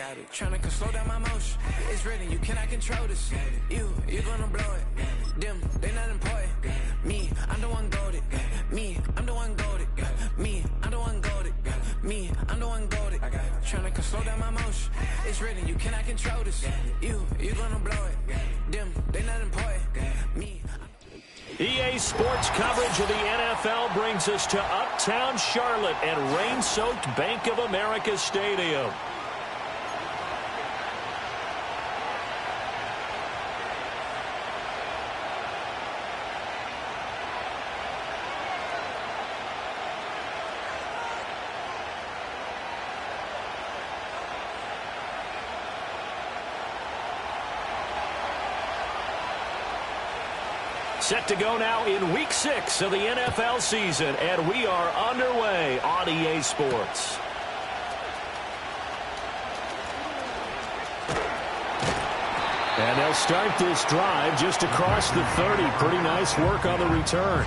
got it. Tryna slow down my motion. It's written, you cannot control this. You gonna blow it. Them, they not important. Me, I'm the one goated. Me, I'm the one goated. Me, I'm the one goated. Me, I'm the one goated. Tryna slow down my motion. It's written, you cannot control this. You gonna blow it. Them, they not important. Me. EA Sports coverage of the NFL brings us to Uptown Charlotte and rain-soaked Bank of America Stadium. Set to go now in Week 6 of the NFL season, and we are underway on EA Sports. And they'll start this drive just across the 30. Pretty nice work on the return.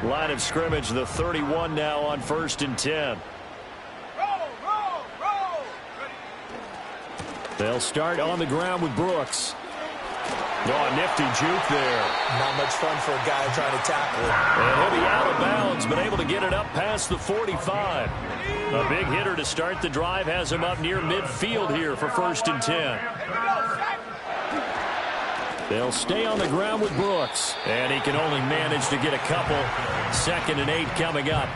Line of scrimmage, the 31 now on 1st and 10. Roll. They'll start on the ground with Brooks. Oh, nifty juke there. Not much fun for a guy trying to tackle it. And he'll be out of bounds, but able to get it up past the 45. A big hitter to start the drive has him up near midfield here for 1st and 10. They'll stay on the ground with Brooks. And he can only manage to get a couple. 2nd and 8 coming up.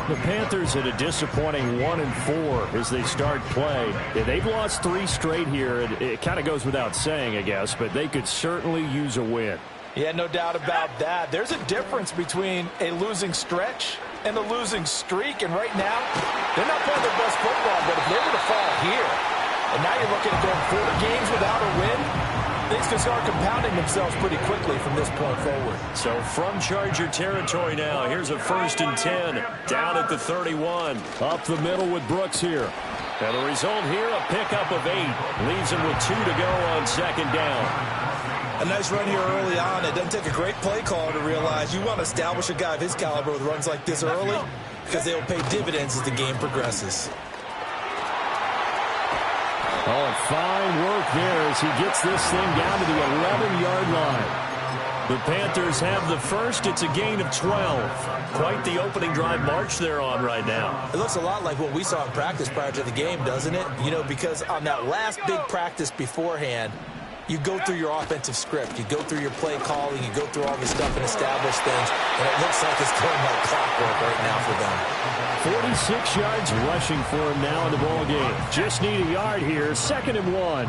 The Panthers at a disappointing 1-4 as they start play. They've lost 3 straight here. It kind of goes without saying, I guess, but they could certainly use a win. Yeah, no doubt about that. There's a difference between a losing stretch and a losing streak, and right now, they're not playing their best football, but if they were to fall here, and now you're looking at going 4 games without a win, things can start compounding themselves pretty quickly from this point forward. So from Charger territory now, here's a 1st and 10 down at the 31. Up the middle with Brooks here. And the result here, a pickup of 8. Leaves him with 2 to go on 2nd down. A nice run here early on. It doesn't take a great play caller to realize you want to establish a guy of his caliber with runs like this early because they will pay dividends as the game progresses. Oh, and fine work there as he gets this thing down to the 11-yard line. The Panthers have the first. It's a gain of 12. Quite the opening drive march they're on right now. It looks a lot like what we saw in practice prior to the game, doesn't it? You know, because on that last big practice beforehand, you go through your offensive script. You go through your play calling. You go through all this stuff and establish things. And it looks like it's going like clockwork right now for them. 46 yards rushing for him now in the ball game. Just need a yard here. 2nd and 1.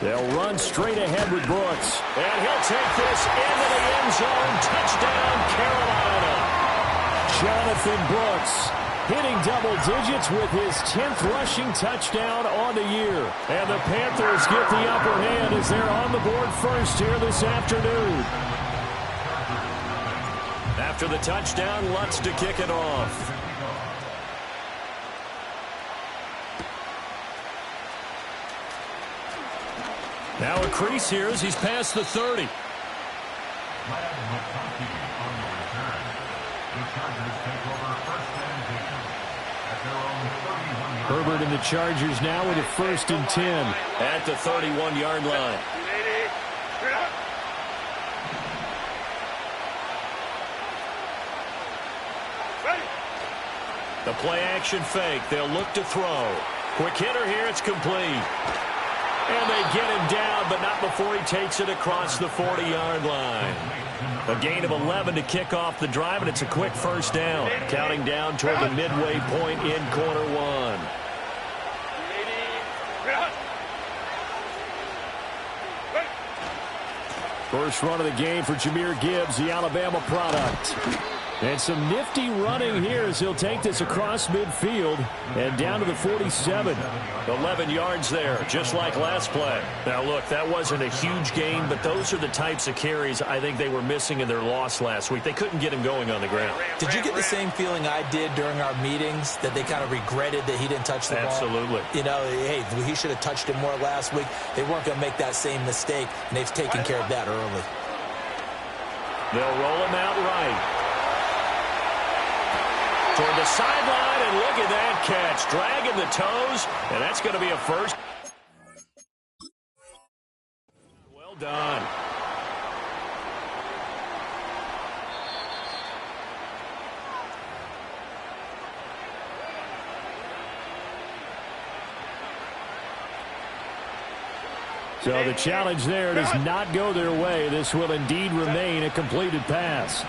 They'll run straight ahead with Brooks. And he'll take this into the end zone. Touchdown, Carolina. Jonathan Brooks hitting double digits with his 10th rushing touchdown on the year. And the Panthers get the upper hand as they're on the board first here this afternoon. After the touchdown, Lutz to kick it off. Now a crease here as he's past the 30. Herbert and the Chargers now with a 1st and 10 at the 31-yard line. The play-action fake. They'll look to throw. Quick hitter here. It's complete. And they get him down, but not before he takes it across the 40-yard line. A gain of 11 to kick off the drive, and it's a quick 1st down. Counting down toward the midway point in quarter 1. First run of the game for Jahmyr Gibbs, the Alabama product. And some nifty running here as he'll take this across midfield and down to the 47. 11 yards there, just like last play. Now, look, that wasn't a huge gain, but those are the types of carries I think they were missing in their loss last week. They couldn't get him going on the ground. Did you get the same feeling I did during our meetings, that they kind of regretted that he didn't touch the ball? Absolutely. You know, hey, he should have touched it more last week. They weren't going to make that same mistake, and they've taken care of that early. They'll roll him out right. Toward the sideline, and look at that catch. Dragging the toes, and that's going to be a first. Well done. So the challenge there does not go their way. This will indeed remain a completed pass.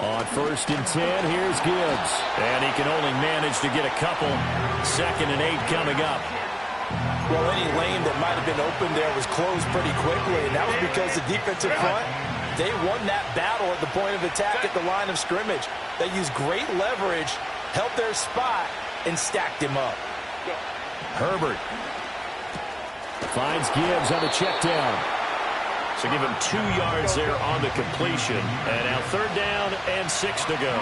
On 1st and 10, here's Gibbs. And he can only manage to get a couple. 2nd and 8 coming up. Well, any lane that might have been open there was closed pretty quickly, and that was because the defensive front, they won that battle at the point of attack at the line of scrimmage. They used great leverage, held their spot, and stacked him up. Herbert finds Gibbs on the check down. So give him 2 yards there on the completion. And now 3rd down and 6 to go.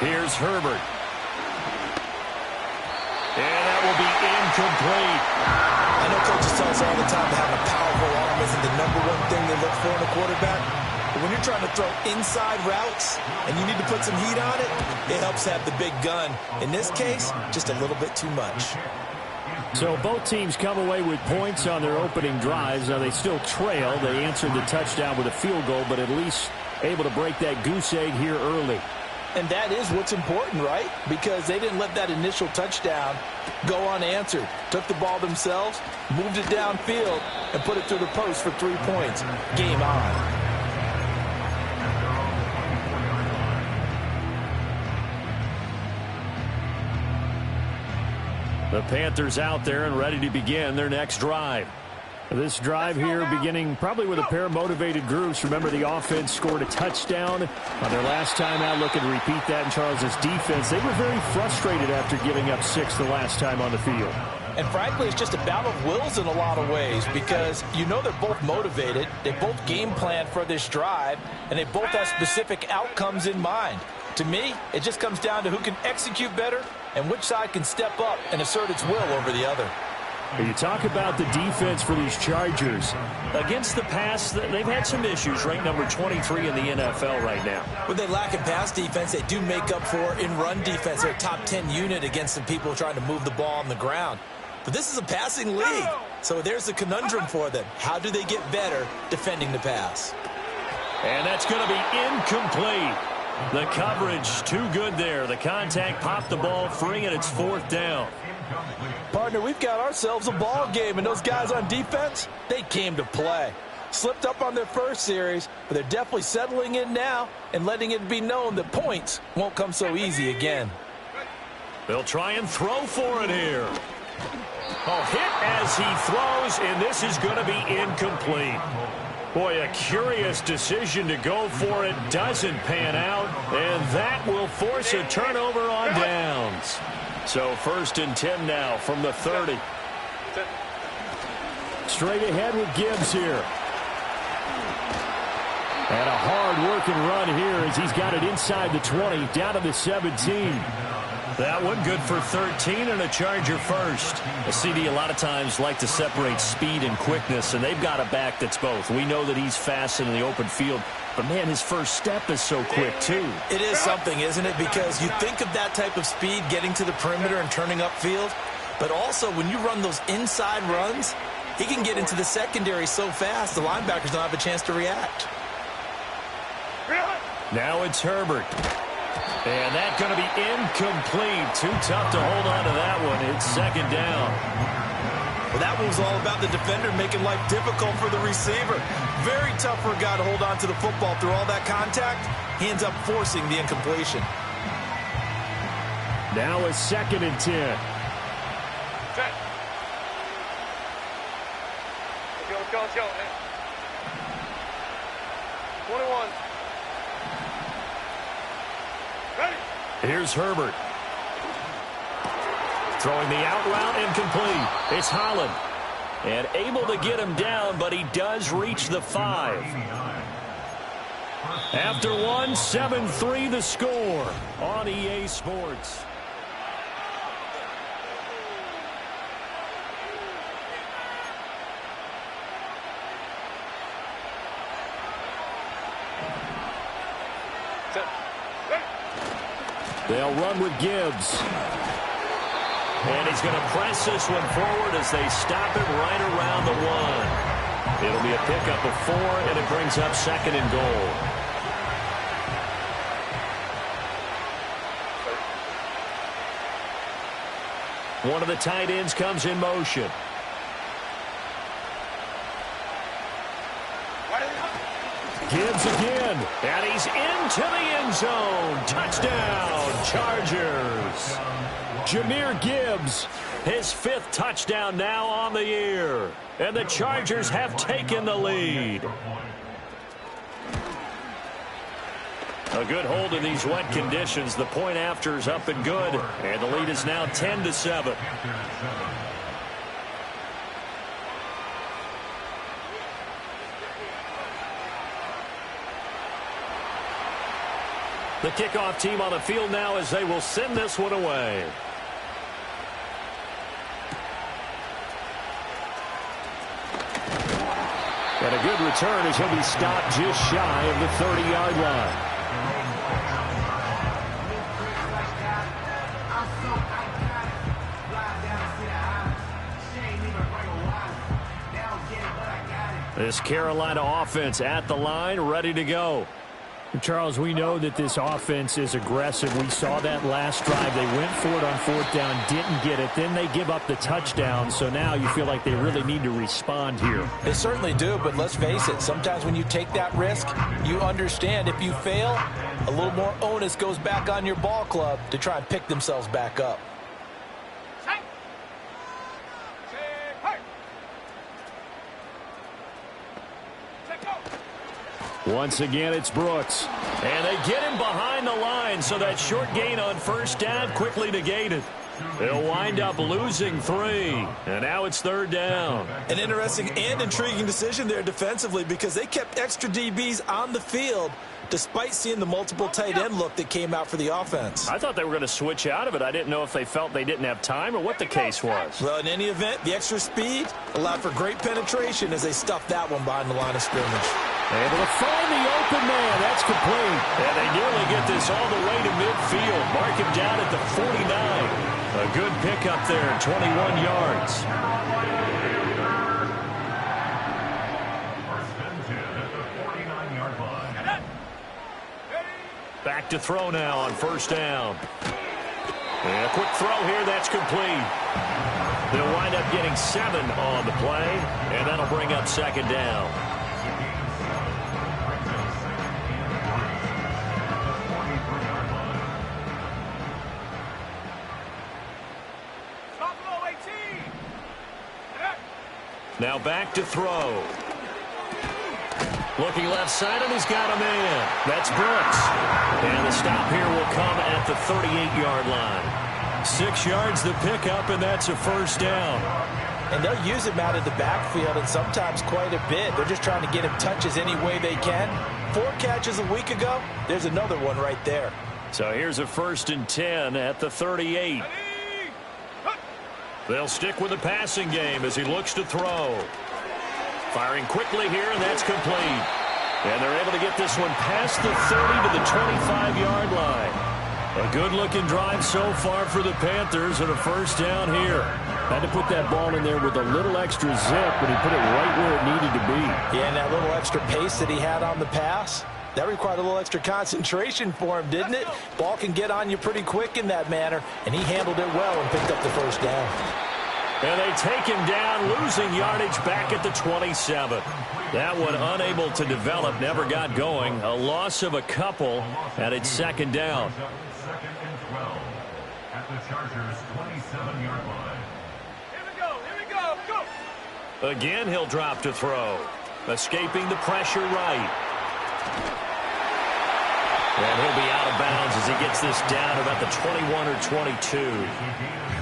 Here's Herbert. And that will be incomplete. I know coaches tell us all the time that having a powerful arm isn't the #1 thing they look for in a quarterback. But when you're trying to throw inside routes and you need to put some heat on it, it helps have the big gun. In this case, just a little bit too much. So both teams come away with points on their opening drives. Now they still trail. They answered the touchdown with a field goal, but at least able to break that goose egg here early. And that is what's important, right? Because they didn't let that initial touchdown go unanswered. Took the ball themselves, moved it downfield, and put it through the post for 3 points. Game on. The Panthers out there and ready to begin their next drive. This drive here beginning probably with a pair of motivated groups. Remember, the offense scored a touchdown on their last time out. Looking to repeat that in Charles' defense. They were very frustrated after giving up 6 the last time on the field. And frankly, it's just a battle of wills in a lot of ways, because you know they're both motivated. They both game plan for this drive, and they both have specific outcomes in mind. To me, it just comes down to who can execute better and which side can step up and assert its will over the other. You talk about the defense for these Chargers. Against the pass, they've had some issues. Ranked number 23 in the NFL right now. When they lack in pass defense, they do make up for in run defense. They're a top 10 unit against some people trying to move the ball on the ground. But this is a passing league, so there's a conundrum for them. How do they get better defending the pass? And that's going to be incomplete. The coverage too good there. The contact popped the ball free, and it's 4th down. Partner, we've got ourselves a ball game, and those guys on defense, they came to play. Slipped up on their first series, but they're definitely settling in now and letting it be known that points won't come so easy again. They'll try and throw for it here. Oh, hit as he throws, and this is going to be incomplete. Boy, a curious decision to go for it. Doesn't pan out, and that will force a turnover on downs. So 1st and 10 now from the 30. Straight ahead with Gibbs here. And a hard-working run here as he's got it inside the 20, down to the 17. That one good for 13 and a Charger first. A CD a lot of times like to separate speed and quickness, and they've got a back that's both. We know that he's fast in the open field, but, man, his first step is so quick, too. It is something, isn't it? Because you think of that type of speed getting to the perimeter and turning upfield, but also when you run those inside runs, he can get into the secondary so fast the linebackers don't have a chance to react. Now it's Herbert. And that's going to be incomplete. Too tough to hold on to that one. It's 2nd down. Well, that one was all about the defender making life difficult for the receiver. Very tough for a guy to hold on to the football through all that contact. He ends up forcing the incompletion. Now a 2nd and 10. Let's go, man. 21. Ready? Here's Herbert. Throwing the out route incomplete. It's Holland. And able to get him down, but he does reach the 5. After one, 7-3 the score on EA Sports. They'll run with Gibbs. And he's going to press this one forward as they stop it right around the 1. It'll be a pickup of 4, and it brings up 2nd and goal. One of the tight ends comes in motion. Gibbs again, and he's into the end zone. Touchdown, Chargers. Jahmyr Gibbs, his 5th touchdown now on the year. And the Chargers have taken the lead. A good hold in these wet conditions. The point after is up and good. And the lead is now 10-7. The kickoff team on the field now as they will send this one away. And a good return as he'll be stopped just shy of the 30-yard line. This Carolina offense at the line, ready to go. Charles, we know that this offense is aggressive. We saw that last drive. They went for it on 4th down, didn't get it. Then they give up the touchdown. So now you feel like they really need to respond here. They certainly do, but let's face it. Sometimes when you take that risk, you understand if you fail, a little more onus goes back on your ball club to try and pick themselves back up. Once again, it's Brooks. And they get him behind the line, so that short gain on 1st down quickly negated. They'll wind up losing 3. And now it's 3rd down. An interesting and intriguing decision there defensively because they kept extra DBs on the field despite seeing the multiple tight end look that came out for the offense. I thought they were going to switch out of it. I didn't know if they felt they didn't have time or what the case was. Well, in any event, the extra speed allowed for great penetration as they stuffed that one behind the line of scrimmage. Able to find the open man. That's complete. And they nearly get this all the way to midfield. Mark him down at the 49. A good pickup there, 21 yards. Back to throw now on 1st down. And a quick throw here, that's complete. They'll wind up getting 7 on the play, and that'll bring up 2nd down. Now back to throw. Looking left side, and he's got a man. That's Brooks. And the stop here will come at the 38-yard line. 6 yards the pickup, and that's a 1st down. And they'll use him out of the backfield, and sometimes quite a bit. They're just trying to get him touches any way they can. 4 catches a week ago. There's another one right there. So here's a 1st and 10 at the 38. They'll stick with the passing game as he looks to throw. Firing quickly here, and that's complete. And they're able to get this one past the 30 to the 25-yard line. A good-looking drive so far for the Panthers, and a 1st down here. Had to put that ball in there with a little extra zip, but he put it right where it needed to be. Yeah, and that little extra pace that he had on the pass, that required a little extra concentration for him, didn't it? Ball can get on you pretty quick in that manner, and he handled it well and picked up the 1st down. And they take him down, losing yardage back at the 27. That one unable to develop, never got going. A loss of a couple, and it's 2nd down. 2nd and 12 at the Chargers' 27-yard line. Here we go, go! Again, he'll drop to throw. Escaping the pressure right. And he'll be out of bounds as he gets this down about the 21 or 22.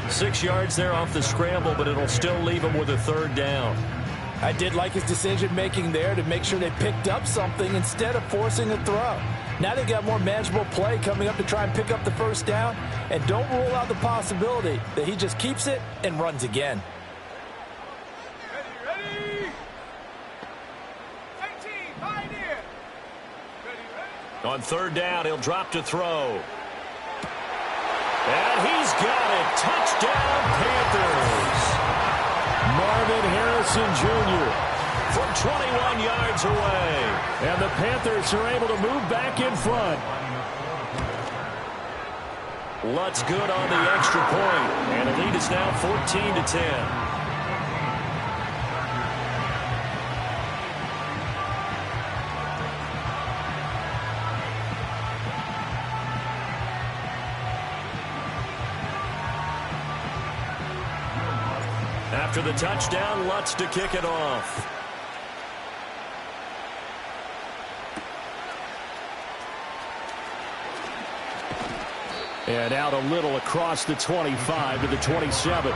6 yards there off the scramble, but it'll still leave him with a third down. I did like his decision-making there to make sure they picked up something instead of forcing a throw. Now they got more manageable play coming up to try and pick up the first down, and don't rule out the possibility that he just keeps it and runs again. Ready? 18, Pioneer. Ready? On third down, he'll drop to throw. And he's got it. Touchdown, Panthers. Marvin Harrison Jr. from 21 yards away. And the Panthers are able to move back in front. Lutz good on the extra point. And the lead is now 14-10. After the touchdown, Lutz to kick it off. And out a little across the 25 to the 27.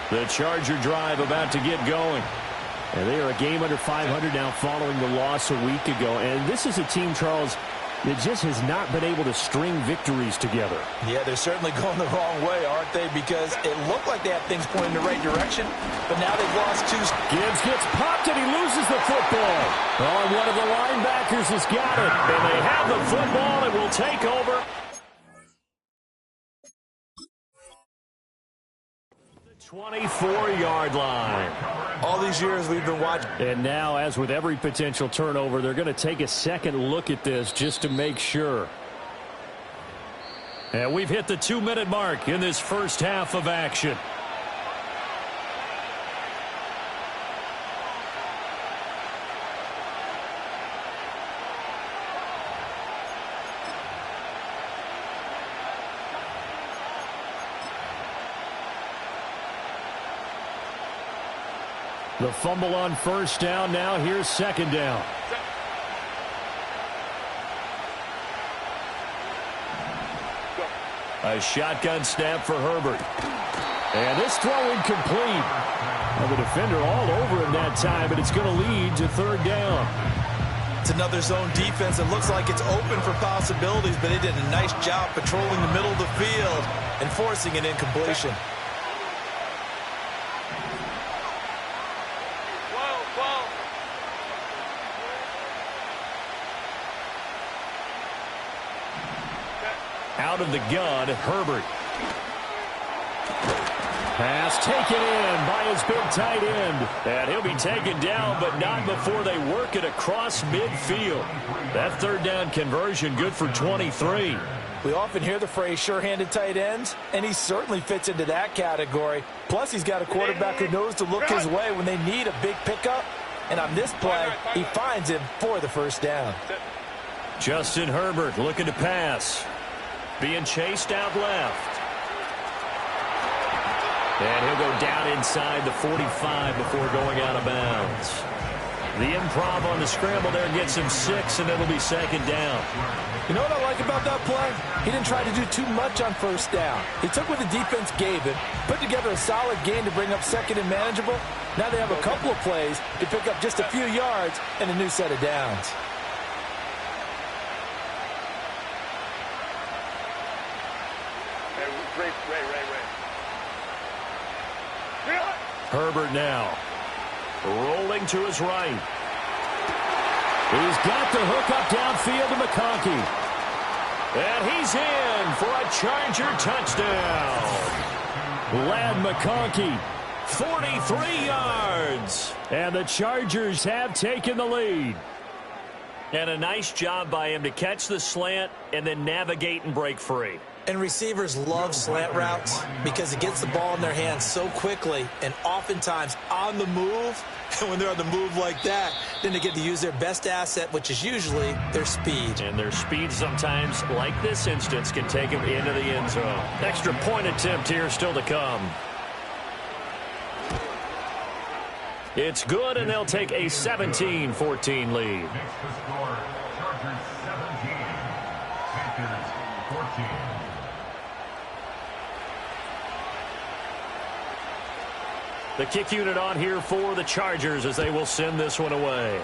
The Charger drive about to get going. And they are a game under 500 now following the loss a week ago. And this is a team, Charles, that just has not been able to string victories together. Yeah, they're certainly going the wrong way, aren't they? Because it looked like they had things pointing in the right direction, but now they've lost two. Gibbs gets popped and he loses the football. Oh, and one of the linebackers has got it. And they have the football and will take over. 24-yard line. All these years we've been watching. And now, as with every potential turnover, they're going to take a second look at this just to make sure. And we've hit the 2-minute mark in this first half of action. The fumble on first down. Now here's second down. A shotgun snap for Herbert. And this throw incomplete. Well, the defender all over him that time, but it's going to lead to third down. It's another zone defense. It looks like it's open for possibilities, but they did a nice job patrolling the middle of the field and forcing an incompletion. Out of the gun, Herbert. Pass taken in by his big tight end. And he'll be taken down, but not before they work it across midfield. That third down conversion good for 23. We often hear the phrase sure-handed tight ends, and he certainly fits into that category. Plus, he's got a quarterback who knows to look his way when they need a big pickup. And on this play, he finds him for the first down. Justin Herbert looking to pass. Being chased out left. And he'll go down inside the 45 before going out of bounds. The improv on the scramble there gets him 6, and it'll be second down. You know what I like about that play? He didn't try to do too much on first down. He took what the defense gave him, put together a solid gain to bring up second and manageable. Now they have a couple of plays to pick up just a few yards and a new set of downs. Herbert now rolling to his right. He's got the hook up downfield to McConkey. And he's in for a Charger touchdown. Ladd McConkey, 43 yards. And the Chargers have taken the lead. And a nice job by him to catch the slant and then navigate and break free. And receivers love slant routes because it gets the ball in their hands so quickly and oftentimes on the move. And when they're on the move like that, then they get to use their best asset, which is usually their speed. And their speed sometimes, like this instance, can take them into the end zone. Extra point attempt here still to come. It's good, and they'll take a 17-14 lead. Next to score, Chargers 17, Panthers 14. The kick unit on here for the Chargers as they will send this one away.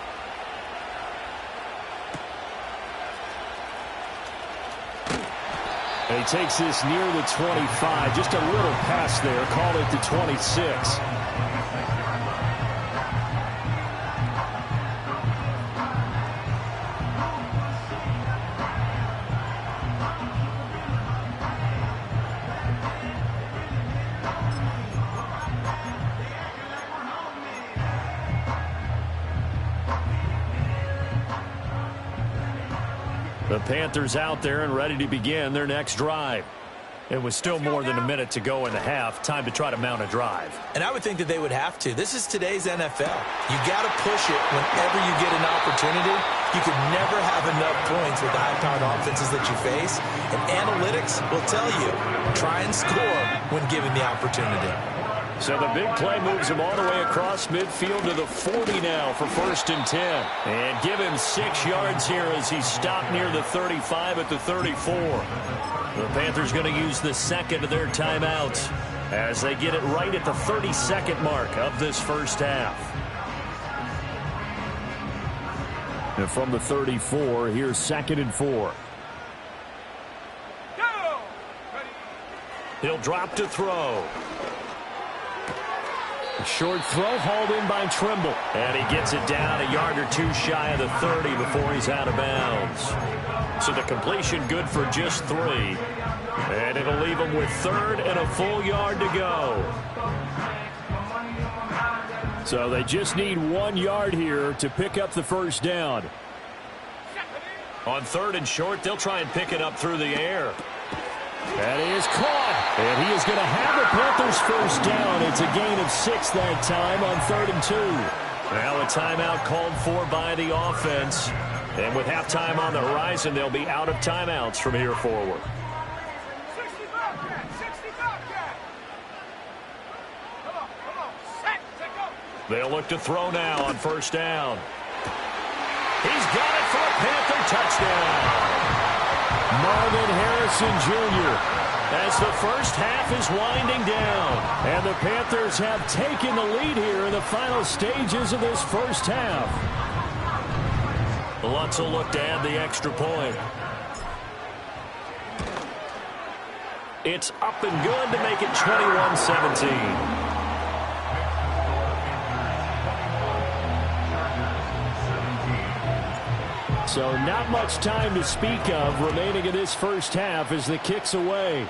And he takes this near the 25. Just a little pass there. Call it the 26. The Panthers out there and ready to begin their next drive. It was still more than a minute to go in the half. Time to try to mount a drive. And I would think that they would have to. This is today's NFL. You got to push it whenever you get an opportunity. You can never have enough points with the high-powered offenses that you face. And analytics will tell you, try and score when given the opportunity. So the big play moves him all the way across midfield to the 40 now for 1st and 10. And give him 6 yards here as he stopped near the 35 at the 34. The Panthers going to use the second of their timeouts as they get it right at the 32nd mark of this first half. And from the 34, here's 2nd and 4. Go! He'll drop to throw. A short throw hauled in by Trimble. And he gets it down a yard or two shy of the 30 before he's out of bounds. So the completion good for just 3. And it'll leave him with 3rd and a full yard to go. So they just need 1 yard here to pick up the first down. On 3rd and short, they'll try and pick it up through the air. And he is caught. And he is going to have the Panthers first down. It's a gain of 6 that time on 3rd and 2. Now a timeout called for by the offense. And with halftime on the horizon, they'll be out of timeouts from here forward. 60 Bobcat! 60 Bobcat! Come on. Set, go! They'll look to throw now on 1st down. He's got it for a Panther touchdown. Marvin Harrison Jr. as the first half is winding down. And the Panthers have taken the lead here in the final stages of this first half. Lutz will look to add the extra point. It's up and good to make it 21-17. So not much time to speak of remaining in this first half as the kick's away.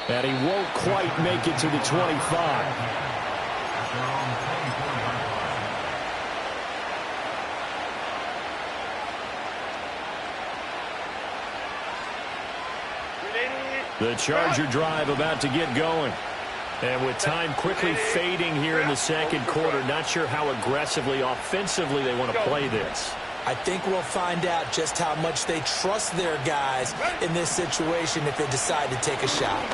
And he won't quite make it to the 25. The Charger drive about to get going. And with time quickly fading here in the second quarter, not sure how aggressively, offensively they want to play this. I think we'll find out just how much they trust their guys in this situation if they decide to take a shot.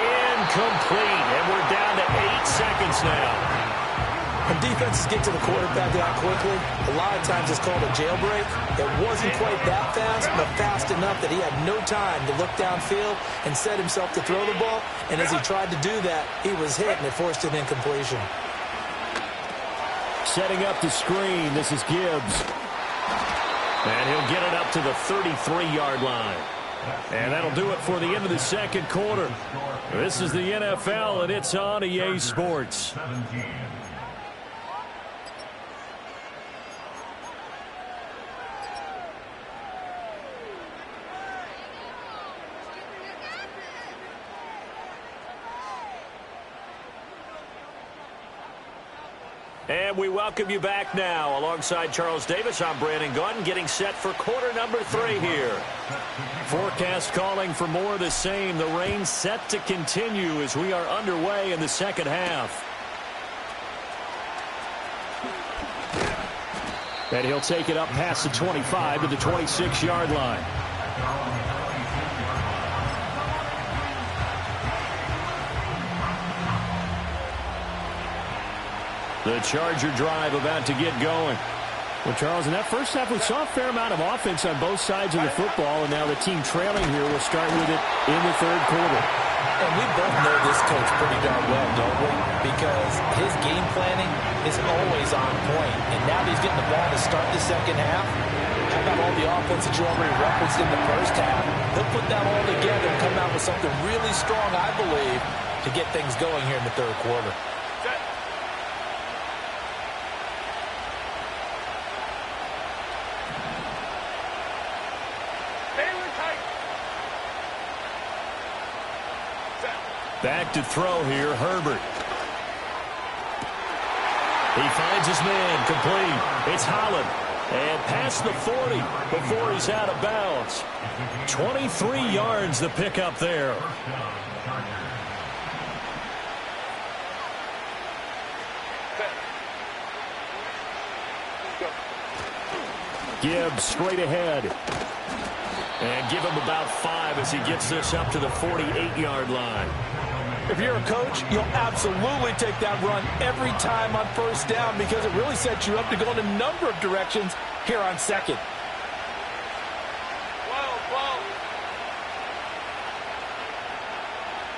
Incomplete, and we're down to 8 seconds now. When defenses get to the quarterback that quickly, a lot of times it's called a jailbreak. It wasn't quite that fast, but fast enough that he had no time to look downfield and set himself to throw the ball. And as he tried to do that, he was hit, and it forced an incompletion. Setting up the screen, this is Gibbs. And he'll get it up to the 33-yard line. And that'll do it for the end of the second quarter. This is the NFL, and it's on EA Sports. And we welcome you back now. Alongside Charles Davis, I'm Brandon Gaudin, getting set for quarter number 3 here. Forecast calling for more of the same. The rain set to continue as we are underway in the second half. And he'll take it up past the 25 to the 26-yard line. The Charger drive about to get going. Well, Charles, in that first half, we saw a fair amount of offense on both sides of the football, and now the team trailing here will start with it in the third quarter. And we both know this coach pretty darn well, don't we? Because his game planning is always on point. And now that he's getting the ball to start the second half, how about all the offense that you already referenced in the first half? He'll put that all together and come out with something really strong, I believe, to get things going here in the third quarter. Back to throw here, Herbert. He finds his man, complete. It's Holland. And past the 40 before he's out of bounds. 23 yards the pickup there. Gibbs straight ahead. And give him about 5 as he gets this up to the 48-yard line. If you're a coach, you'll absolutely take that run every time on first down because it really sets you up to go in a number of directions here on second.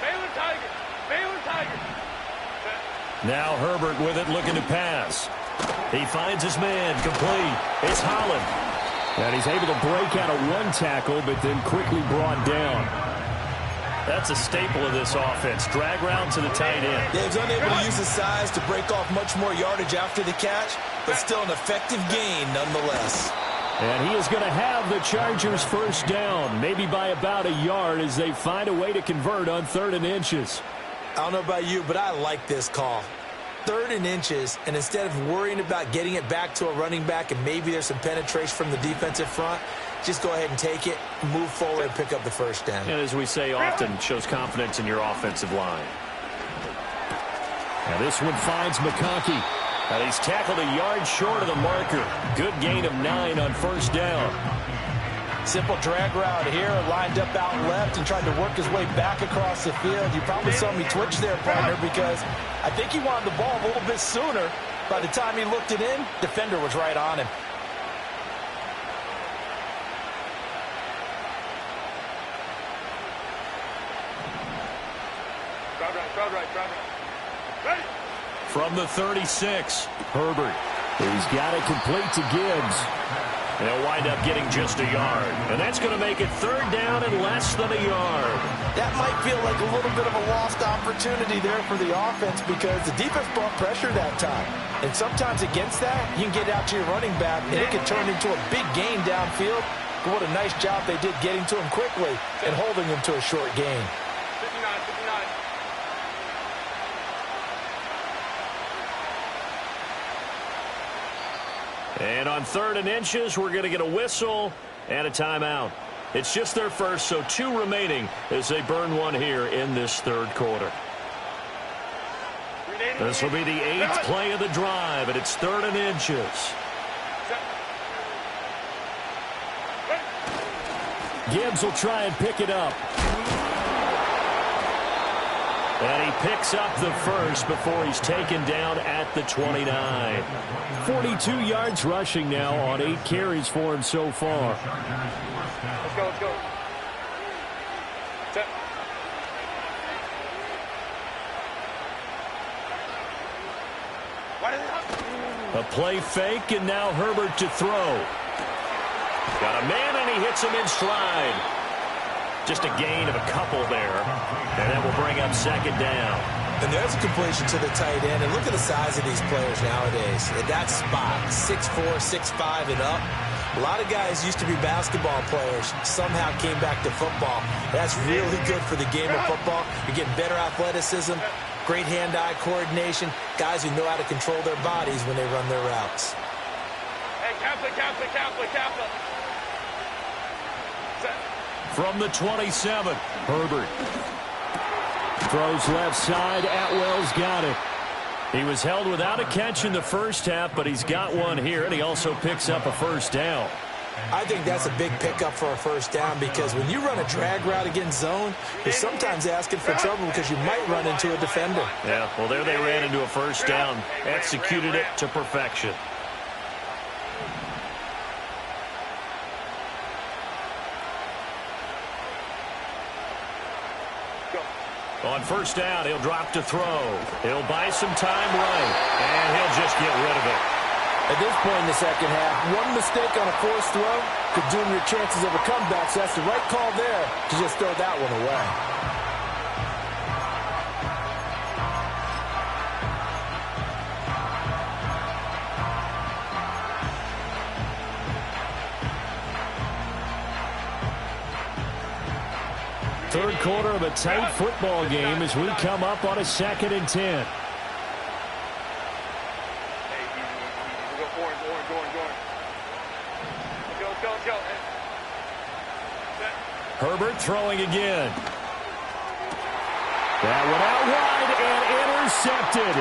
Baylor Tigers. Baylor Tigers. Now Herbert with it, looking to pass. He finds his man, complete. It's Holland. And he's able to break out of one tackle, but then quickly brought down. That's a staple of this offense. Drag route to the tight end. Dave's unable to use his size to break off much more yardage after the catch, but still an effective gain nonetheless. And he is going to have the Chargers first down, maybe by about a yard as they find a way to convert on 3rd and inches. I don't know about you, but I like this call. 3rd and inches, and instead of worrying about getting it back to a running back and maybe there's some penetration from the defensive front, just go ahead and take it, move forward, and pick up the first down. And as we say often, shows confidence in your offensive line. Now this one finds McConkey. And he's tackled a yard short of the marker. Good gain of 9 on first down. Simple drag route here, lined up out left and tried to work his way back across the field. You probably saw me twitch there, partner, because I think he wanted the ball a little bit sooner. By the time he looked it in, defender was right on him. Crowd right. Ready? From the 36, Herbert. He's got it complete to Gibbs. They'll wind up getting just a yard. And that's going to make it 3rd down and less than a yard. That might feel like a little bit of a lost opportunity there for the offense because the defense brought pressure that time. And sometimes against that, you can get out to your running back, and it can turn into a big gain downfield. But what a nice job they did getting to him quickly and holding him to a short gain. 59. And on 3rd and inches, we're going to get a whistle and a timeout. It's just their first, so 2 remaining as they burn one here in this 3rd quarter. This will be the 8th play of the drive, and it's 3rd and inches. Gibbs will try and pick it up. And he picks up the first before he's taken down at the 29. 42 yards rushing now on 8 carries for him so far. Let's go. Set. A play fake, and now Herbert to throw. Got a man, and he hits him in stride. Just a gain of a couple there, and that will bring up 2nd down. And there's a completion to the tight end. And look at the size of these players nowadays. At that spot, 6'4", 6'5", and up. A lot of guys used to be basketball players, somehow came back to football. That's really good for the game of football. You're getting better athleticism, great hand-eye coordination, guys who know how to control their bodies when they run their routes. Hey, captain. Set. From the 27, Herbert throws left side. Atwell's got it. He was held without a catch in the first half, but he's got one here, and he also picks up a first down. I think that's a big pickup for a first down because when you run a drag route against zone, you're sometimes asking for trouble because you might run into a defender. Yeah, well, there they ran into a first down. Executed it to perfection. On first down, he'll drop to throw. He'll buy some time right, and he'll just get rid of it. At this point in the second half, one mistake on a forced throw could doom your chances of a comeback, so that's the right call there to just throw that one away. Third quarter of a tight football game as we come up on a 2nd and 10. Hey, easy. We'll go orange. Let's go. Set. Herbert throwing again. That one out wide and intercepted.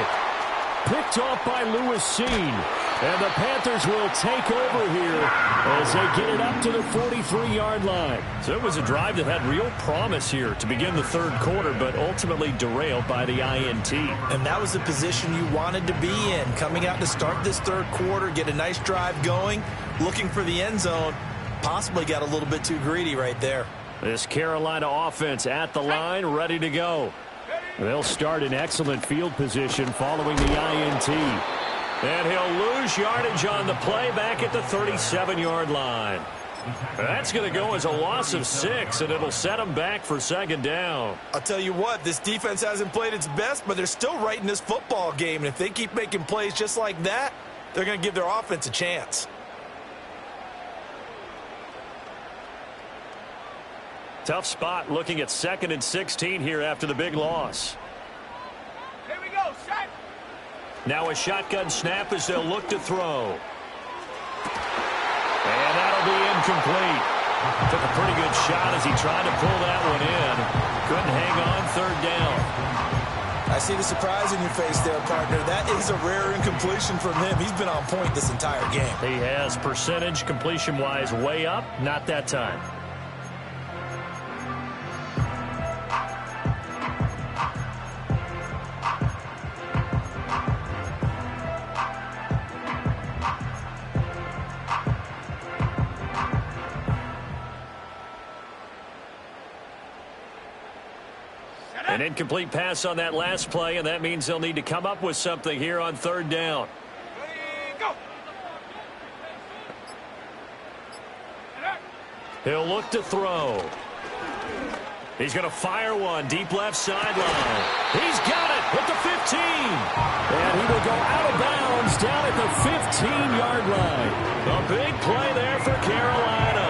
Picked off by Lewis Cine. And the Panthers will take over here as they get it up to the 43-yard line. So it was a drive that had real promise here to begin the third quarter, but ultimately derailed by the INT. And that was the position you wanted to be in, coming out to start this third quarter, get a nice drive going, looking for the end zone. Possibly got a little bit too greedy right there. This Carolina offense at the line, ready to go. They'll start in excellent field position following the INT. And he'll lose yardage on the play back at the 37-yard line. That's going to go as a loss of 6, and it'll set them back for second down. I'll tell you what, this defense hasn't played its best, but they're still right in this football game. And if they keep making plays just like that, they're going to give their offense a chance. Tough spot looking at 2nd and 16 here after the big loss. Here we go, set. Now a shotgun snap as they'll look to throw. And that'll be incomplete. Took a pretty good shot as he tried to pull that one in. Couldn't hang on third down. I see the surprise in your face there, partner. That is a rare incompletion from him. He's been on point this entire game. He has percentage completion-wise way up, not that time. An incomplete pass on that last play, and that means they'll need to come up with something here on third down. Go. He'll look to throw. He's going to fire one deep left sideline. He's got it at the 15. And he will go out of bounds down at the 15-yard line. A big play there for Carolina.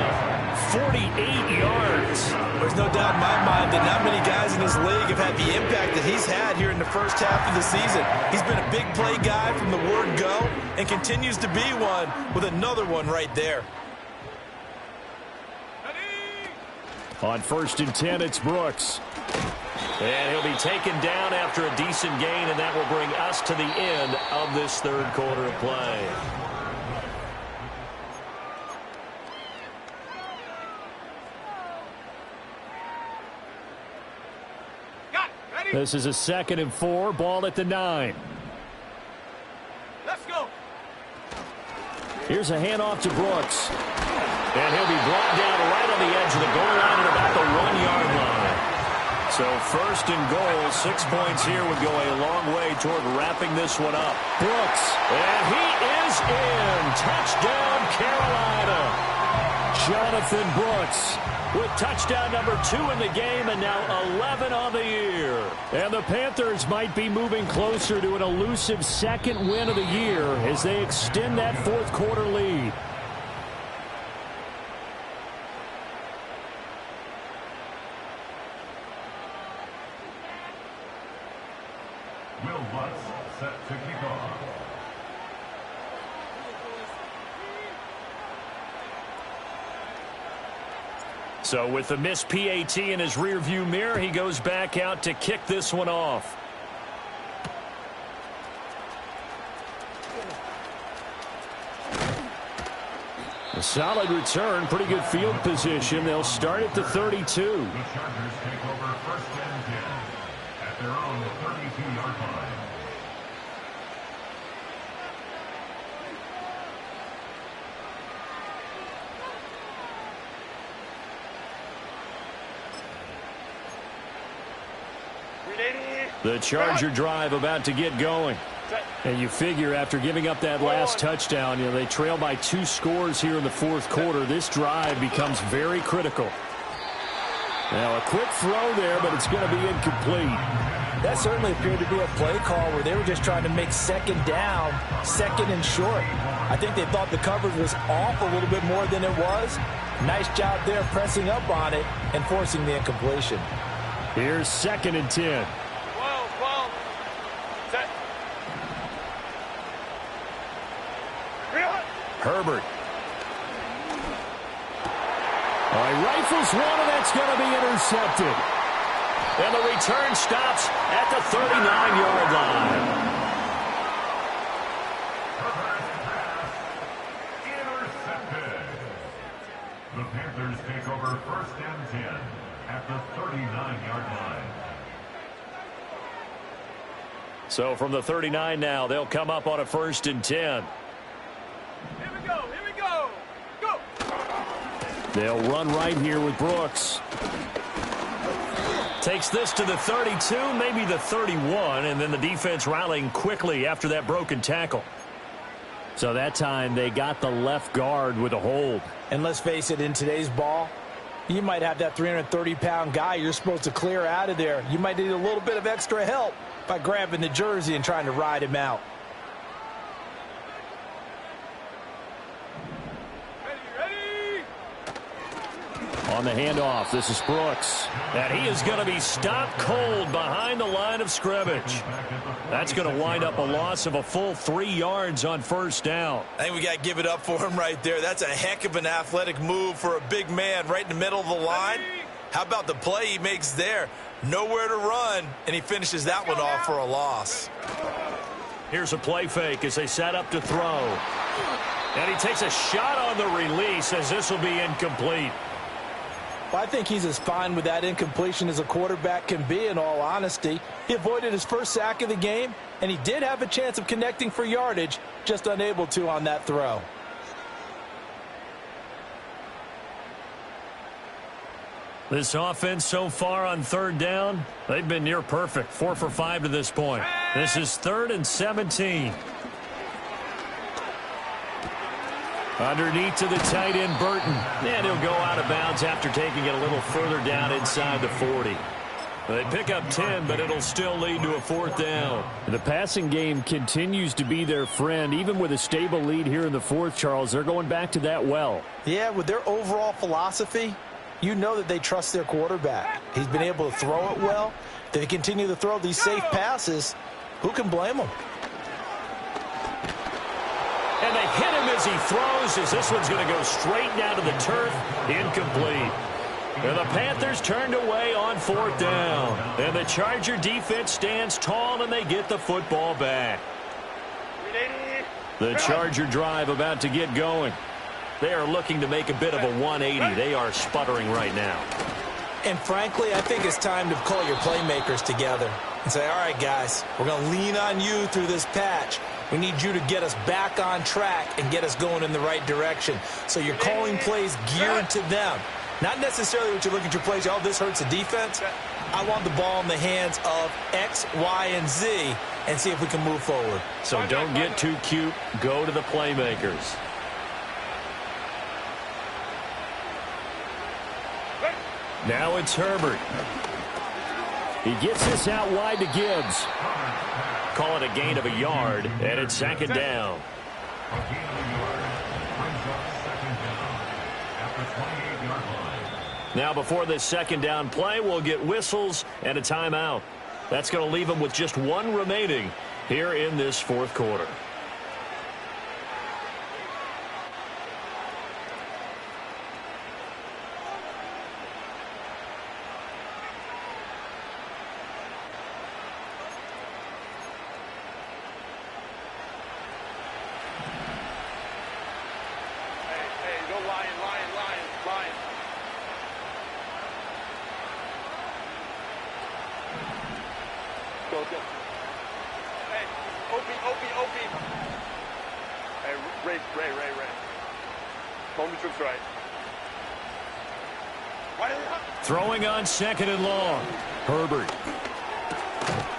48 yards. There's no doubt in my mind that not many guys in this league have had the impact that he's had here in the first half of the season. He's been a big play guy from the word go and continues to be one with another one right there. On 1st and 10, it's Brooks. And he'll be taken down after a decent gain, and that will bring us to the end of this third quarter of play. This is a 2nd and 4, ball at the 9. Let's go. Here's a handoff to Brooks. And he'll be brought down right on the edge of the goal line at about the 1-yard line. So 1st and goal, 6 points here would go a long way toward wrapping this one up. Brooks. And he is in. Touchdown, Carolina. Jonathan Brooks with touchdown number 2 in the game and now 11 on the year. And the Panthers might be moving closer to an elusive 2nd win of the year as they extend that 4th quarter lead. Will Lutz set to kick off. So with the missed PAT in his rearview mirror, he goes back out to kick this one off. A solid return, pretty good field position. They'll start at the 32. The Chargers take over first and 10 at their own 32-yard line. The Charger drive about to get going. And you figure after giving up that last touchdown, they trail by 2 scores here in the fourth quarter. This drive becomes very critical. Now a quick throw there, but it's going to be incomplete. That certainly appeared to be a play call where they were just trying to make second down, second and short. I think they thought the coverage was off a little bit more than it was. Nice job there pressing up on it and forcing the incompletion. Here's 2nd and 10. Herbert. Oh, he rifles one, and that's going to be intercepted. And the return stops at the 39-yard line. Intercepted. The Panthers take over first and 10 at the 39-yard line. So from the 39 now, they'll come up on a 1st and 10. They'll run right here with Brooks. Takes this to the 32, maybe the 31, and then the defense rallying quickly after that broken tackle. So that time they got the left guard with a hold. And let's face it, in today's ball, you might have that 330-pound guy you're supposed to clear out of there. You might need a little bit of extra help by grabbing the jersey and trying to ride him out. On the handoff, this is Brooks. And he is going to be stopped cold behind the line of scrimmage. That's going to wind up a loss of a full 3 yards on 1st down. I think we got to give it up for him right there. That's a heck of an athletic move for a big man right in the middle of the line. How about the play he makes there? Nowhere to run, and he finishes that one off for a loss. Here's a play fake as they set up to throw. And he takes a shot on the release as this will be incomplete. Well, I think he's as fine with that incompletion as a quarterback can be, in all honesty. He avoided his first sack of the game, and he did have a chance of connecting for yardage, just unable to on that throw. This offense so far on 3rd down, they've been near perfect. 4 for 5 to this point. This is 3rd and 17. Underneath to the tight end, Burton. And he'll go out of bounds after taking it a little further down inside the 40. They pick up 10, but it'll still lead to a 4th down. The passing game continues to be their friend. Even with a stable lead here in the 4th, Charles, they're going back to that well. Yeah, with their overall philosophy, you know that they trust their quarterback. He's been able to throw it well. They continue to throw these safe passes. Who can blame them? And they hit him as he throws, as this one's going to go straight down to the turf. Incomplete. And the Panthers turned away on 4th down. And the Charger defense stands tall, and they get the football back. The Charger drive about to get going. They are looking to make a bit of a 180. They are sputtering right now. And frankly, I think it's time to call your playmakers together and say, all right, guys, we're going to lean on you through this patch. We need you to get us back on track and get us going in the right direction. So you're calling plays geared to them. Not necessarily what you look at your plays, oh, this hurts the defense. I want the ball in the hands of X, Y, and Z and see if we can move forward. So don't get too cute. Go to the playmakers. Now it's Herbert. He gets this out wide to Gibbs. Call it a gain of a yard, and it's 2nd down. Now before this 2nd down play, we'll get whistles and a timeout. That's going to leave them with just one remaining here in this fourth quarter. Throwing on second and long. Herbert.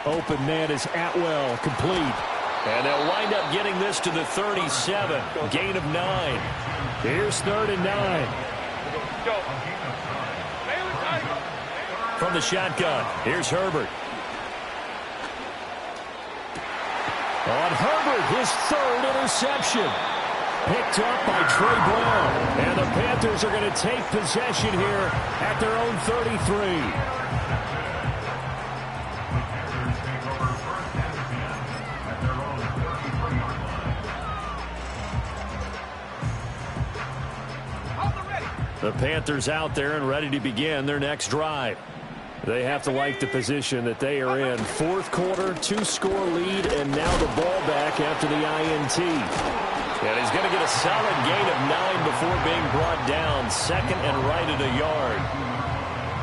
Open man is Atwell, complete. And they'll wind up getting this to the 37. Gain of 9. Here's 3rd and 9. From the shotgun, here's Herbert. On Herbert, his 3rd interception. Picked up by Trey Brown. And the Panthers are going to take possession here at their own 33. The Panthers out there and ready to begin their next drive. They have to like the position that they are in. Fourth quarter, 2-score lead, and now the ball back after the INT. And he's going to get a solid gain of 9 before being brought down. 2nd and right at a yard.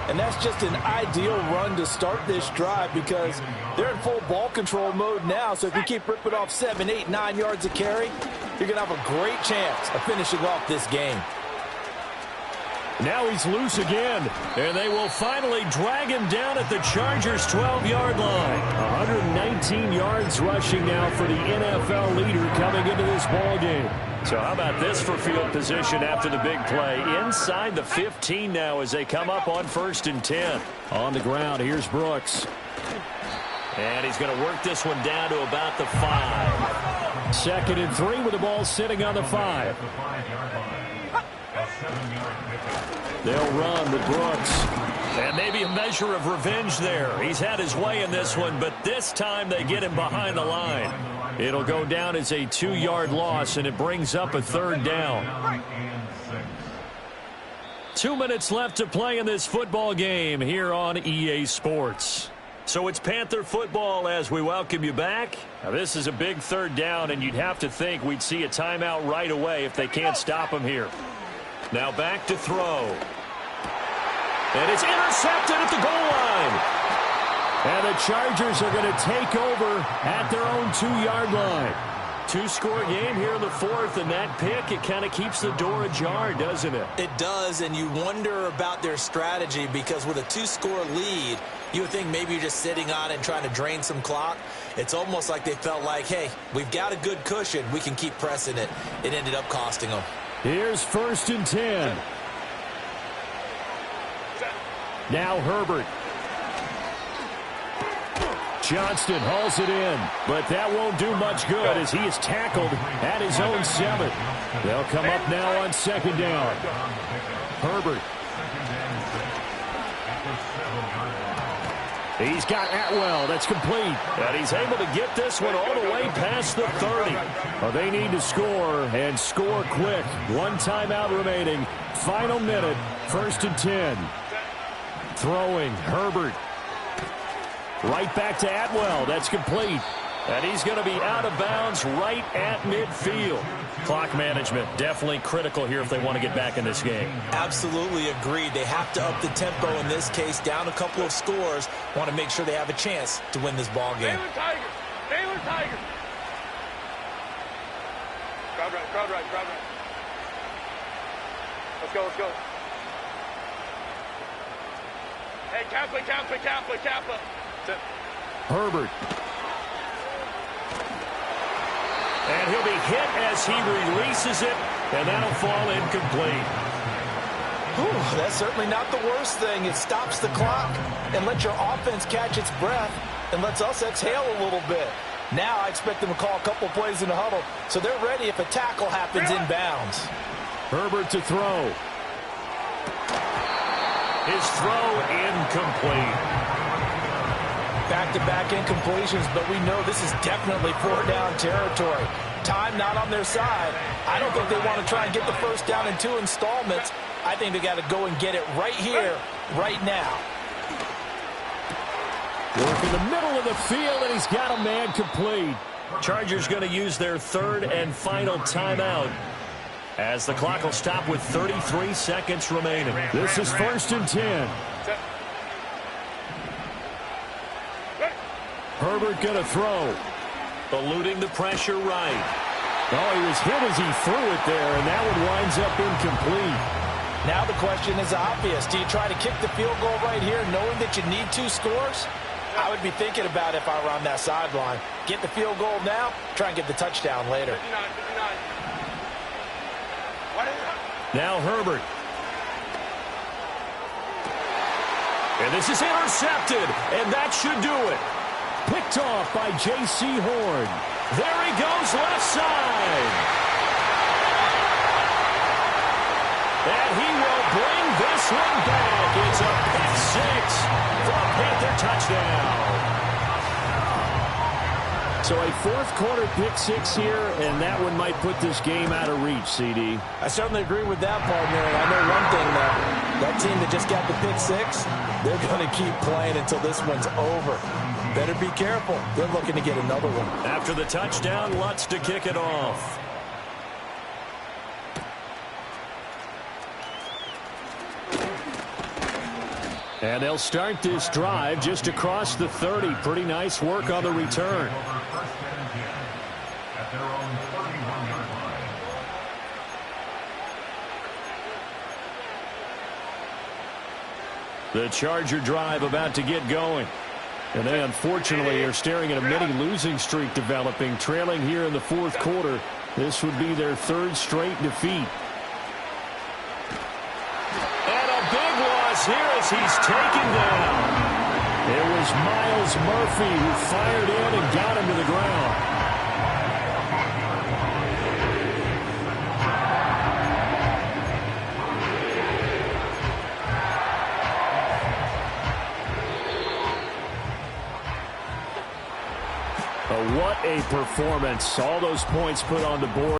And that's just an ideal run to start this drive because they're in full ball control mode now. So if you keep ripping off 7, 8, 9 yards of carry, you're going to have a great chance of finishing off this game. Now he's loose again, and they will finally drag him down at the Chargers' 12-yard line. 119 yards rushing now for the NFL leader coming into this ball game. So how about this for field position after the big play? Inside the 15 now as they come up on 1st and 10. On the ground, here's Brooks. And he's going to work this one down to about the 5. 2nd and 3 with the ball sitting on the 5. They'll run with Brooks. And maybe a measure of revenge there. He's had his way in this one, but this time they get him behind the line. It'll go down as a 2-yard loss, and it brings up a 3rd down. 2 minutes left to play in this football game here on EA Sports. So it's Panther football as we welcome you back. Now this is a big 3rd down, and you'd have to think we'd see a timeout right away if they can't stop him here. Now back to throw. And it's intercepted at the goal line. And the Chargers are going to take over at their own 2-yard line. 2-score game here in the 4th, and that pick, it kind of keeps the door ajar, doesn't it? It does, and you wonder about their strategy because with a 2-score lead, you would think maybe you're just sitting on it and trying to drain some clock. It's almost like they felt like, hey, we've got a good cushion. We can keep pressing it. It ended up costing them. Here's 1st and 10. Now Herbert. Johnston hauls it in, but that won't do much good as he is tackled at his own 7. They'll come up now on 2nd down. Herbert. He's got Atwell. That's complete. And he's able to get this one all the way past the 30. Well, they need to score and score quick. 1 timeout remaining. Final minute. 1st and 10. Throwing. Herbert. Right back to Atwell. That's complete. And he's going to be out of bounds right at midfield. Clock management definitely critical here if they want to get back in this game. Absolutely agreed. They have to up the tempo in this case, down a couple of scores. Want to make sure they have a chance to win this ball game. Baylor Tigers! Baylor Tigers! Crowd right, crowd right, crowd right. Let's go, let's go. Hey, Kappa, Kappa, Kappa, Kappa. Herbert. And he'll be hit as he releases it, and that'll fall incomplete. Ooh, that's certainly not the worst thing. It stops the clock and lets your offense catch its breath and lets us exhale a little bit. Now I expect them to call a couple plays in the huddle, so they're ready if a tackle happens inbounds. Herbert to throw. His throw incomplete. back-to-back incompletions, but we know this is definitely 4-down territory. Time not on their side. I don't think they want to try and get the first down in 2 installments. I think they got to go and get it right here, right now. Work in the middle of the field, and he's got a man complete. Chargers going to use their 3rd and final timeout as the clock will stop with 33 seconds remaining. This is 1st and 10. Herbert going to throw. Eluding the pressure right. Oh, he was hit as he threw it there, and that one winds up incomplete. Now the question is obvious. Do you try to kick the field goal right here knowing that you need 2 scores? I would be thinking about if I were on that sideline. Get the field goal now, try and get the touchdown later. 59. Now Herbert. And this is intercepted, and that should do it. Picked off by J.C. Horn. There he goes left side. And he will bring this one back. It's a pick 6 for a Panther touchdown. So a 4th quarter pick 6 here, and that one might put this game out of reach, CD. I certainly agree with that, partner. And I know one thing, though. That team that just got the pick 6, they're going to keep playing until this one's over. Better be careful. They're looking to get another one. After the touchdown, Lutz to kick it off. And they'll start this drive just across the 30. Pretty nice work on the return. At their own 31-yard line. The Charger drive about to get going. And they unfortunately are staring at a mini losing streak developing, trailing here in the 4th quarter. This would be their 3rd straight defeat. And a big loss here as he's taken down. It was Myles Murphy who fired in and got him to the ground. What a performance. All those points put on the board.